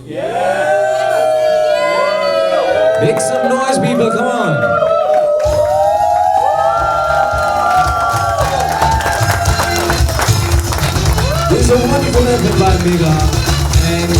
Make some noise, people, come on. This is a wonderful effort by Megha. And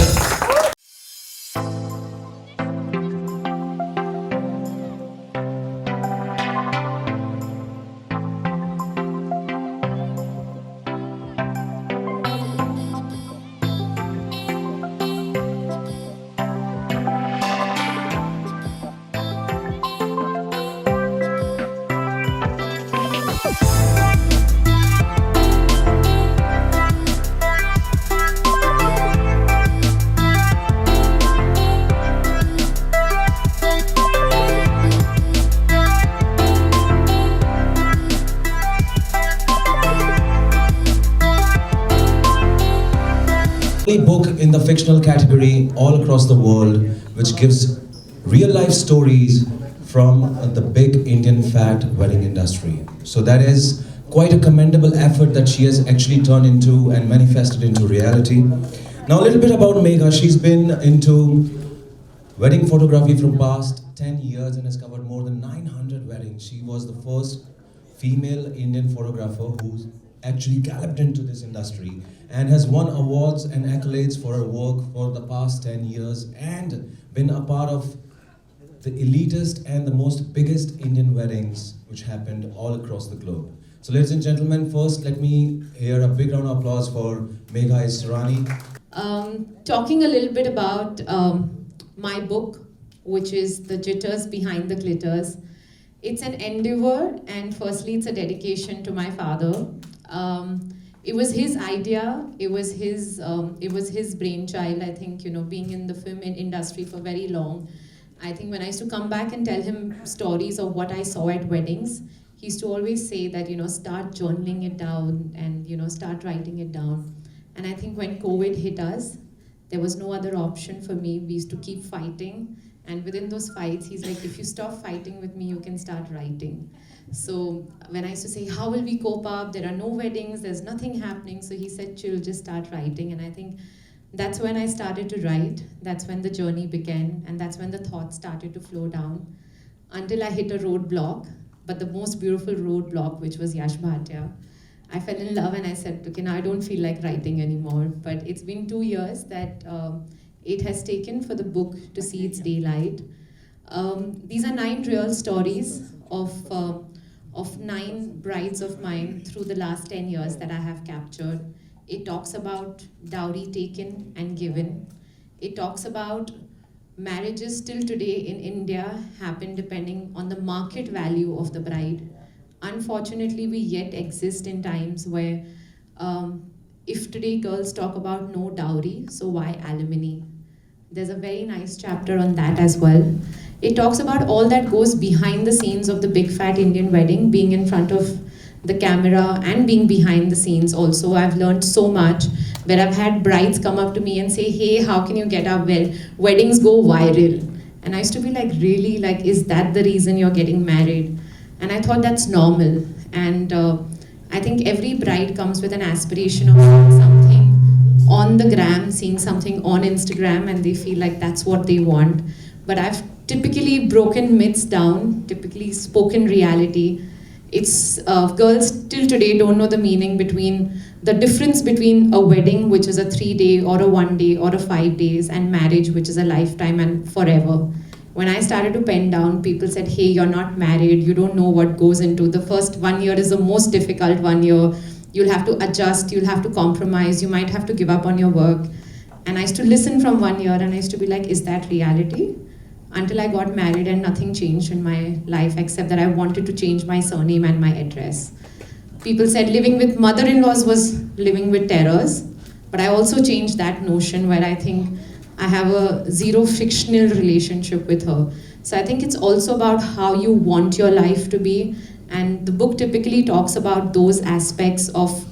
book in the fictional category all across the world, which gives real life stories from the big Indian fat wedding industry. So that is quite a commendable effort that she has actually turned into and manifested into reality. Now a little bit about Megha. She's been into wedding photography from past 10 years and has covered more than 900 weddings. She was the first female Indian photographer who actually galloped into this industry and has won awards and accolades for her work for the past 10 years and been a part of the elitist and the most biggest Indian weddings which happened all across the globe. So ladies and gentlemen, first let me hear a big round of applause for Megha Israni. Talking a little bit about my book, which is The Jitters Behind the Glitters. It's an endeavor, and firstly it's a dedication to my father. It was his idea, it was his brainchild. I think, being in the film industry for very long, I think when I used to come back and tell him stories of what I saw at weddings, he used to always say that, start journaling it down and, start writing it down. And I think when COVID hit us, there was no other option for me. We used to keep fighting. And within those fights, he's like, if you stop fighting with me, you can start writing. So when I used to say, how will we cope up? There are no weddings, there's nothing happening. So he said, chill, just start writing. And I think that's when I started to write. That's when the journey began. And that's when the thoughts started to flow down until I hit a roadblock. But the most beautiful roadblock, which was Yash Bhatia. I fell in love and I said, okay, now I don't feel like writing anymore. But it's been 2 years that it has taken for the book to see its daylight. These are 9 real stories of 9 brides of mine through the last 10 years that I have captured. It talks about dowry taken and given. It talks about marriages still today in India happen depending on the market value of the bride. Unfortunately, we yet exist in times where if today girls talk about no dowry, so why alimony? There's a very nice chapter on that as well. It talks about all that goes behind the scenes of the big fat Indian wedding, being in front of the camera and being behind the scenes also. I've learned so much where I've had brides come up to me and say, hey, how can you get our weddings go viral? And I used to be like, really? Like, is that the reason you're getting married? And I thought that's normal. And I think every bride comes with an aspiration of seeing something on the gram, seeing something on Instagram, and they feel like that's what they want. But I've typically broken myths down, typically spoken reality. It's girls till today don't know the meaning between the difference between a wedding, which is a 3-day or a 1-day or a 5 days, and marriage, which is a lifetime and forever. When I started to pen down, people said, hey, you're not married, you don't know what goes into. The first 1 year is the most difficult 1 year. You'll have to adjust, you'll have to compromise, you might have to give up on your work. And I used to listen from 1 year and I used to be like, is that reality? Until I got married and nothing changed in my life except that I wanted to change my surname and my address. People said living with mother-in-laws was living with terrors, but I also changed that notion where I think I have a zero fictional relationship with her. So I think it's also about how you want your life to be, and the book typically talks about those aspects of,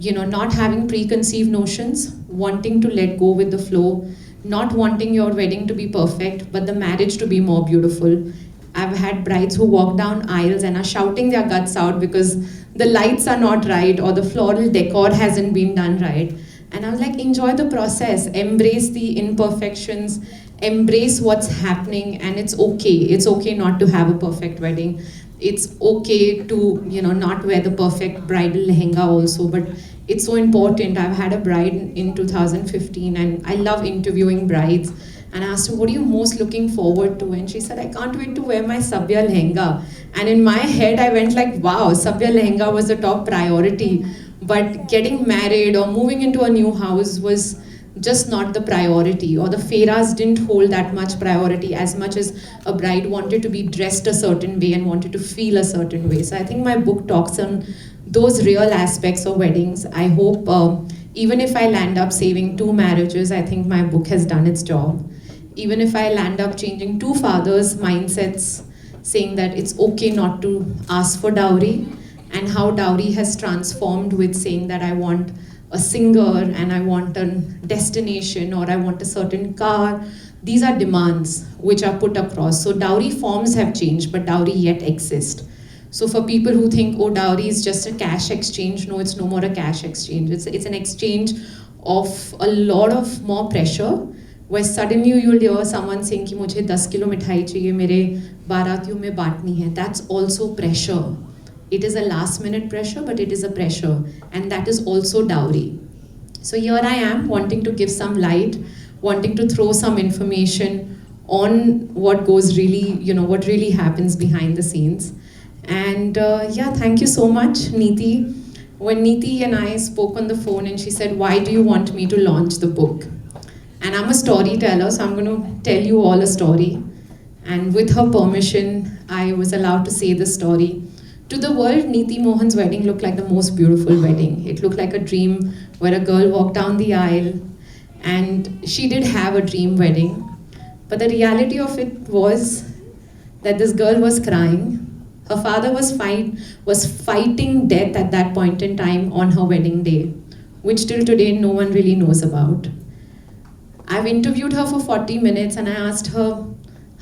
not having preconceived notions, wanting to let go with the flow, not wanting your wedding to be perfect, but the marriage to be more beautiful. I've had brides who walk down aisles and are shouting their guts out because the lights are not right or the floral decor hasn't been done right. And I was like, enjoy the process, embrace the imperfections, embrace what's happening, and it's okay. It's okay not to have a perfect wedding. It's okay to, not wear the perfect bridal lehenga also, but it's so important. I've had a bride in 2015, and I love interviewing brides. And I asked her, what are you most looking forward to? And she said, I can't wait to wear my Sabya lehenga. And in my head, I went like, wow, Sabya lehenga was the top priority. But getting married or moving into a new house was just not the priority, or the fairas didn't hold that much priority as much as a bride wanted to be dressed a certain way and wanted to feel a certain way. So I think my book talks on those real aspects of weddings. I hope even if I land up saving 2 marriages, I think my book has done its job. Even if I land up changing 2 fathers' mindsets, saying that it's okay not to ask for dowry, and how dowry has transformed with saying that I want a singer and I want a destination or I want a certain car. These are demands which are put across. So dowry forms have changed, but dowry yet exists. So for people who think, oh, dowry is just a cash exchange, no, it's no more a cash exchange. It's an exchange of a lot of more pressure, where suddenly you'll hear someone saying कि मुझे 10 kilo मिठाई चाहिए मेरे बारातियों में बांटनी है. That's also pressure. It is a last minute pressure, but it is a pressure, and that is also dowry. So here I am wanting to give some light, wanting to throw some information on what goes really, what really happens behind the scenes. And thank you so much, Neeti. When Neeti and I spoke on the phone and she said, why do you want me to launch the book? And I'm a storyteller, so I'm going to tell you all a story. And with her permission, I was allowed to say the story. To the world, Neeti Mohan's wedding looked like the most beautiful wedding. It looked like a dream where a girl walked down the aisle, and she did have a dream wedding. But the reality of it was that this girl was crying. Her father was fighting death at that point in time on her wedding day, which till today no one really knows about. I've interviewed her for 40 minutes and I asked her,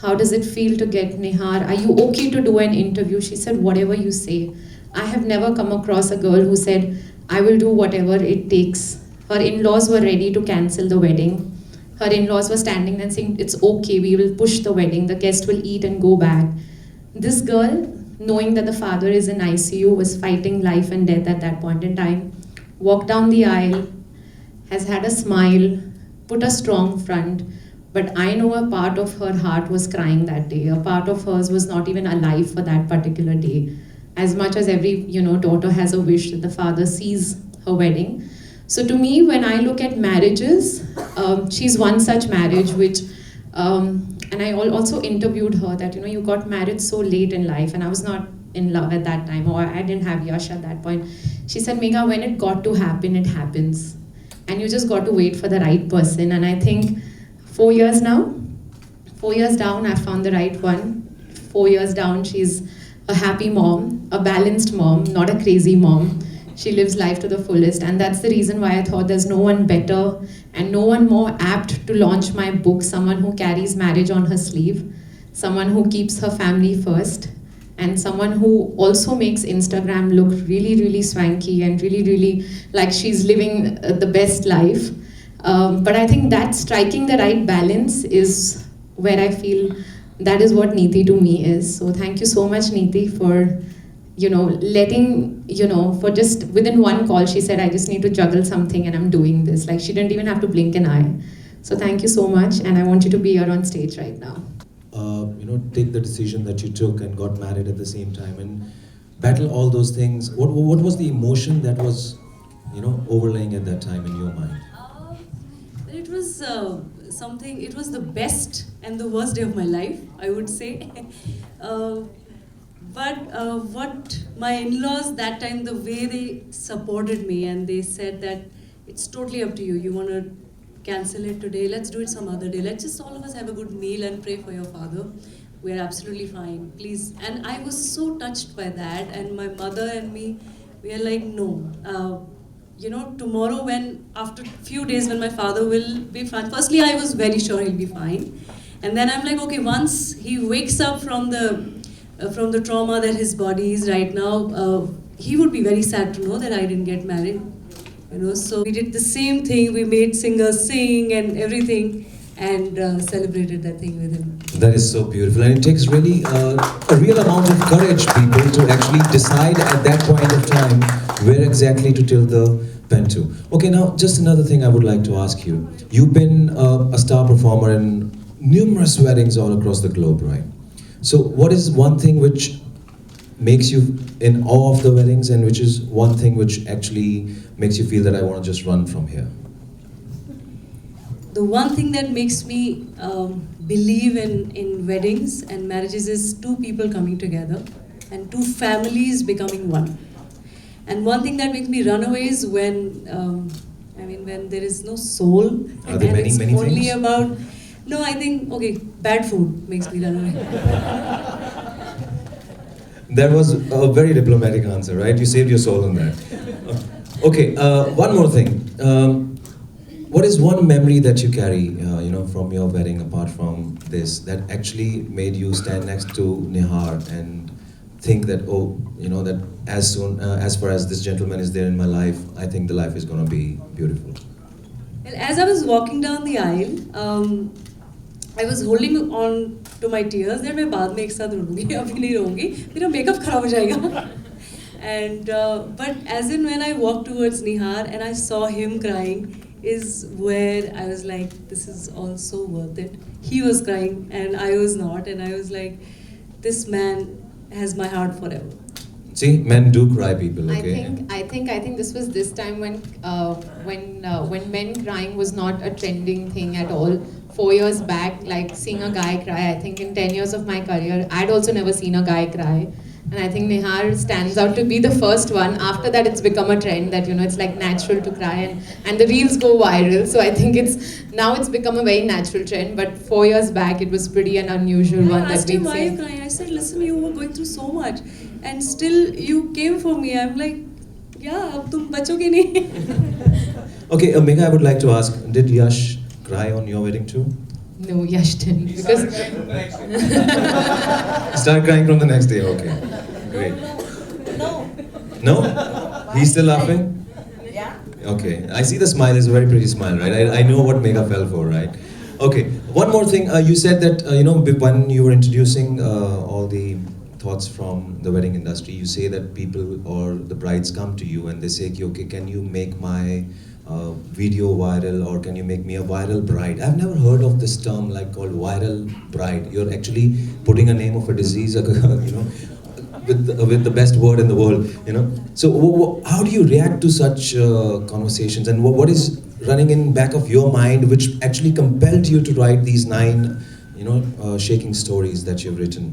how does it feel to get Nihar? Are you okay to do an interview? She said, whatever you say. I have never come across a girl who said, I will do whatever it takes. Her in-laws were ready to cancel the wedding. Her in-laws were standing there and saying, it's okay, we will push the wedding. The guest will eat and go back. This girl, knowing that the father is in ICU, was fighting life and death at that point in time, walked down the aisle, has had a smile, put a strong front. But I know a part of her heart was crying that day. A part of hers was not even alive for that particular day. As much as every daughter has a wish that the father sees her wedding. So to me, when I look at marriages, she's one such marriage which, and I also interviewed her that, you got married so late in life, and I was not in love at that time, or I didn't have Yash at that point. She said, Megha, when it got to happen, it happens. And you just got to wait for the right person. And I think 4 years now, 4 years down, I found the right one. 4 years down, she's a happy mom, a balanced mom, not a crazy mom. She lives life to the fullest. And that's the reason why I thought there's no one better and no one more apt to launch my book, someone who carries marriage on her sleeve, someone who keeps her family first, and someone who also makes Instagram look really, really swanky and really, really like she's living the best life. But I think that striking the right balance is where I feel that is what Neeti to me is. So thank you so much, Neeti, for letting, for just within one call, she said, I just need to juggle something and I'm doing this. Like she didn't even have to blink an eye. So thank you so much. And I want you to be here on stage right now. Take the decision that you took and got married at the same time and battle all those things. What was the emotion that was, overlaying at that time in your mind? It was something, it was the best and the worst day of my life, I would say. But what my in-laws that time, the way they supported me and they said that it's totally up to you. You want to cancel it today, let's do it some other day. Let's just all of us have a good meal and pray for your father. We're absolutely fine, please. And I was so touched by that, and my mother and me, we are like, no. Tomorrow when, after a few days when my father will be fine, firstly I was very sure he'll be fine. And then I'm like, okay, once he wakes up from the trauma that his body is right now, he would be very sad to know that I didn't get married. you know. So we did the same thing. We made singers sing and everything, and celebrated that thing with him. That is so beautiful, and it takes really a real amount of courage, people, to actually decide at that point of time where exactly to tilt the pen to. Okay, now just another thing I would like to ask you. You've been a star performer in numerous weddings all across the globe, right? So, what is one thing which makes you in awe of the weddings, and which is one thing which actually makes you feel that I want to just run from here? The one thing that makes me believe in weddings and marriages is two people coming together and two families becoming one. And one thing that makes me run away is when, when there is no soul. Are there and it's many only things? about, no, I think, okay, bad food makes me run away. That was a very diplomatic answer, right? You saved your soul on that. Okay, one more thing. What is one memory that you carry, from your wedding, apart from this, that actually made you stand next to Nihar and think that, that as far as this gentleman is there in my life, I think the life is going to be beautiful? Well, as I was walking down the aisle, I was holding on to my tears that मैं बाद में एक साथ रोऊंगी, अभी नहीं रोऊंगी, मेरा makeup खराब हो जाएगा. And but as in when I walked towards Nihar and I saw him crying, is where I was like, this is all so worth it. He was crying and I was not, and I was like, this man has my heart forever. See, men do cry, people. Okay. I think this was this time when men crying was not a trending thing at all. 4 years back, like seeing a guy cry, I think in 10 years of my career, I'd also never seen a guy cry. And I think Nihar stands out to be the first one. After that, it's become a trend that, it's like natural to cry, and the reels go viral. So I think it's become a very natural trend. But 4 years back, it was pretty an unusual one. I asked him, why are you crying? I said, listen, you were going through so much, and still you came for me. I'm like, yeah, ab tum bachoge nahi. Okay, Megha, I would like to ask, did Yash cry on your wedding too? No, Yash didn't. Because Start crying from the next day, okay. Great. No? He's still laughing? Yeah. Okay. I see the smile, it's a very pretty smile, right? I know what Megha fell for, right? Okay. One more thing. You said that, when you were introducing all the thoughts from the wedding industry, you say that people or the brides come to you and they say, okay, can you make my video viral, or can you make me a viral bride? I've never heard of this term called viral bride. You're actually putting a name of a disease, with the best word in the world, So how do you react to such conversations, and what is running in back of your mind which actually compelled you to write these 9, shaking stories that you've written?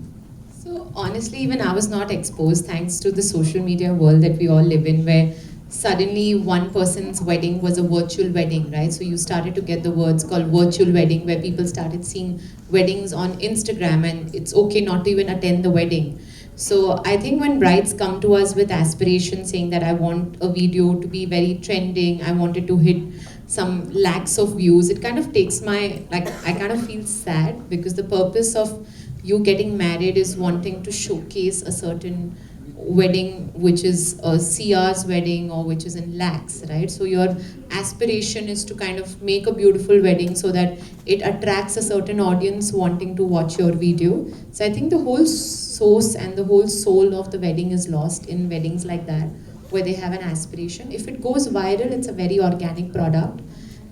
So honestly, even I was not exposed thanks to the social media world that we all live in, where suddenly one person's wedding was a virtual wedding, right? So you started to get the words called virtual wedding, where people started seeing weddings on Instagram, and it's okay not to even attend the wedding. So I think when brides come to us with aspirations saying that I want a video to be very trending, I wanted to hit some lakhs of views, it kind of takes I kind of feel sad, because the purpose of you getting married is wanting to showcase a certain wedding which is a CR's wedding, or which is in lakhs, right? So your aspiration is to kind of make a beautiful wedding so that it attracts a certain audience wanting to watch your video. So I think the whole source and the whole soul of the wedding is lost in weddings like that, where they have an aspiration. If it goes viral, it's a very organic product.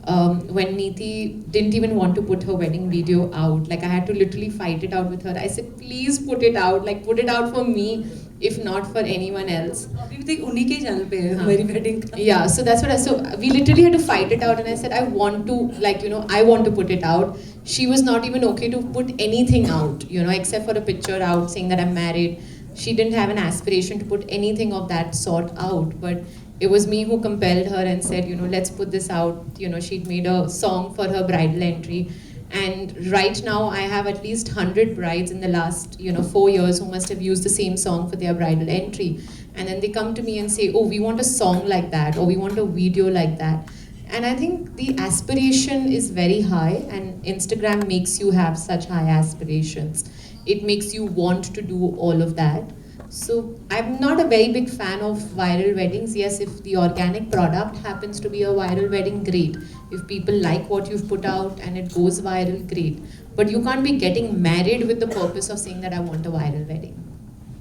When Neeti didn't even want to put her wedding video out, I had to literally fight it out with her. I said, please put it out, put it out for me, if not for anyone else. Yeah, so that's what so we literally had to fight it out, and I said, I want to, I want to put it out. She was not even okay to put anything out, except for a picture out saying that I'm married. She didn't have an aspiration to put anything of that sort out, but it was me who compelled her and said, let's put this out. She'd made a song for her bridal entry. And right now, I have at least 100 brides in the last, 4 years who must have used the same song for their bridal entry. And then they come to me and say, oh, we want a song like that, or we want a video like that. And I think the aspiration is very high, and Instagram makes you have such high aspirations. It makes you want to do all of that. So I'm not a very big fan of viral weddings. Yes, if the organic product happens to be a viral wedding, great. If people like what you've put out and it goes viral, great. But you can't be getting married with the purpose of saying that I want a viral wedding.